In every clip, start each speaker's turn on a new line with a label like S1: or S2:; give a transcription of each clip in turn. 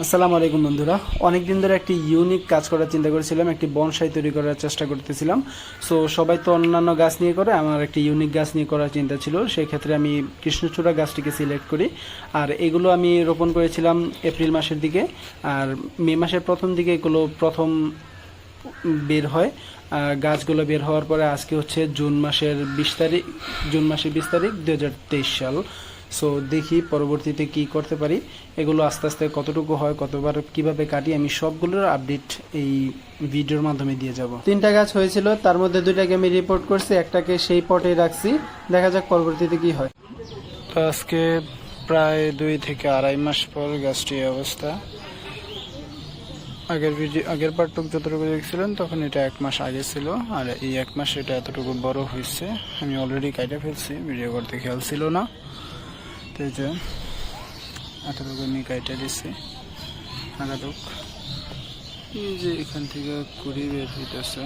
S1: আসসালামু আলাইকুম বন্ধুরা, অনেকদিন ধরে একটি ইউনিক কাজ করার চিন্তা করেছিলাম, একটি বনসাই তৈরি করার চেষ্টা করতেছিলাম। সো সবাই তো অন্যান্য গাছ নিয়ে করে, আমার একটি ইউনিক গাছ নিয়ে করার চিন্তা ছিল। সেই ক্ষেত্রে আমি কৃষ্ণচূড়া গাছটিকে সিলেক্ট করি। আর এগুলো আমি রোপণ করেছিলাম এপ্রিল মাসের দিকে, আর মে মাসের প্রথম দিকে এগুলো প্রথম বের হয়। গাছগুলো বের হওয়ার পরে আজকে হচ্ছে জুন মাসের 20 তারিখ, জুন মাসের 20 তারিখ 2023 সাল। সো দেখি পরবর্তীতে কি করতে পারি, এগুলো আস্তে আস্তে কতটুকু হয়, কতবার কিভাবে কাটি, আমি সবগুলোর আপডেট এই ভিডিওর মাধ্যমে দিয়ে যাব। 3টা গাছ হয়েছিল, তার মধ্যে 2টাকে আমি রিপোর্ট করছি, একটাকে সেই পটে রাখছি। দেখা যাক পরবর্তীতে কি হয়। তো আজকে প্রায় 2 থেকে আড়াই মাস পর গাছটির অবস্থা। আগের পার্টটুক যতটুকু দেখছিলেন তখন এটা 1 মাস আগে ছিল, আর এই 1 মাস এটা এতটুকু বড় হয়েছে। আমি অলরেডি কাটা ফেলছি, ভিডিও করতে খেয়াল ছিল না। তো এই যে এতটুকু আমি কাটা দিচ্ছি আগাটুক। এই যে এখান থেকে কুড়ি বের হইতেছে,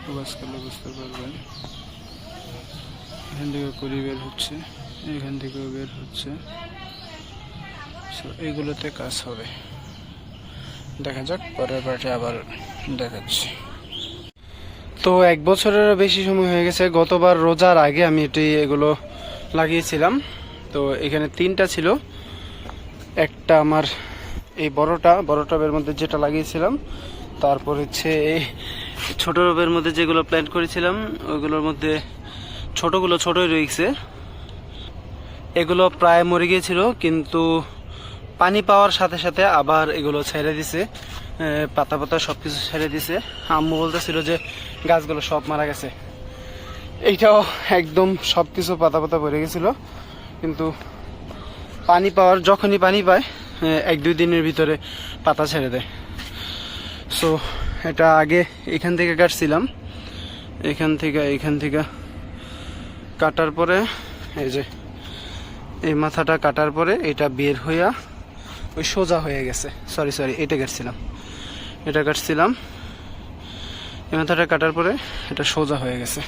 S1: প্রকাশ করলে বুঝতে পারবেন। এখান থেকে কুড়ি বের হচ্ছে, এখান থেকেও বের হচ্ছে। এগুলোতে কাজ হবে, দেখা যাক পরের পার্টে আবার দেখাচ্ছি। তো 1 বছরেরও বেশি সময় হয়ে গেছে। গতবার রোজার আগে আমি এগুলো লাগিয়েছিলাম। তো এখানে 3টা ছিল, একটা আমার এই বড় টবের মধ্যে যেটা লাগিয়েছিলাম, তারপর হচ্ছে এই ছোট টবের মধ্যে যেগুলো প্ল্যান্ট করেছিলাম ওইগুলোর মধ্যে ছোটগুলো ছোটই রয়েছে। এগুলো প্রায় মরে গিয়েছিল, কিন্তু পানি পাওয়ার সাথে সাথে আবার এগুলো ছেড়ে দিছে, পাতা পাতা সবকিছু ছেড়ে দিছে। আম্মু বলতেছিল যে গাছগুলো সব মারা গেছে। এইটাও একদম সবকিছু পাতা পাতা পড়ে গেছিল, কিন্তু যখনই পানি পায় 1-2 দিনের ভিতরে পাতা ছেড়ে দেয়। সো এটা আগে এখান থেকে কাটছিলাম, এখান থেকে কাটার পরে এই যে এই মাথাটা কাটার পরে এটা বের হইয়া ওই সোজা হয়ে গেছে। সরি এটা কাটছিলাম, এই মাথাটা কাটার পরে এটা সোজা হয়ে গেছে।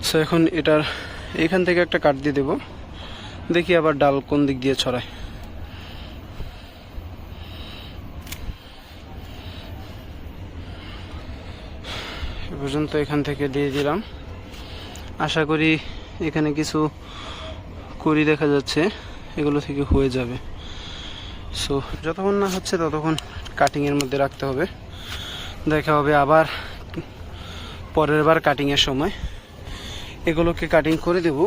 S1: সো এখন এটার এখান থেকে একটা কাট দিয়ে দেবো, দেখি আবার ডাল কোন দিক দিয়ে ছড়ায়। এ পর্যন্ত এখান থেকে দিয়ে দিলাম। আশা করি এখানে কিছু কুড়ি দেখা যাচ্ছে, এগুলো থেকে হয়ে যাবে। সো যতক্ষণ না হচ্ছে ততক্ষণ কাটিংয়ের মধ্যে রাখতে হবে। দেখা হবে আবার পরের বার কাটিংয়ের সময়। এগুলোকে কাটিং করে দেব,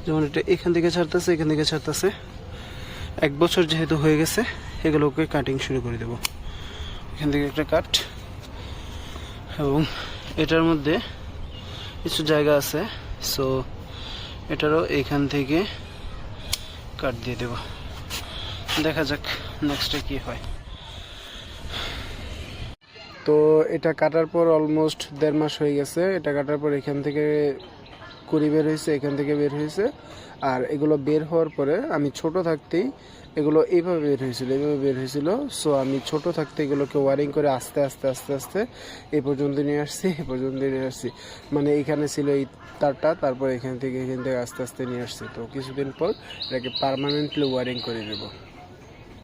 S1: যেমন এটা এখান থেকে ছাড়তেছে, 1 বছর যেহেতু হয়ে গেছে, এগুলোকে কাটিং শুরু করে দেব। এখান থেকে একটা কাট, এবং এটার মধ্যে কিছু জায়গা আছে, সো এটারও এখান থেকে কাট দিয়ে দেব। দেখা যাক নেক্সটে কি হয়। তো এটা কাটার পর অলমোস্ট 1.5 মাস হয়ে গেছে। এটা কাটার পর এখান থেকে কুড়ি বের হয়েছে, এখান থেকে বের হয়েছে। আর এগুলো বের হওয়ার পরে আমি ছোট থাকতেই এগুলো এইভাবে বের হয়েছিল। সো আমি ছোট থাকতে এগুলোকে ওয়ারিং করে আস্তে আস্তে এই পর্যন্ত নিয়ে আসছি। মানে এখানে ছিল এই তারটা, তারপর এখান থেকে আস্তে আস্তে নিয়ে আসছি। তো কিছুদিন পর এটাকে পার্মানেন্টলি ওয়ারিং করে দেবো।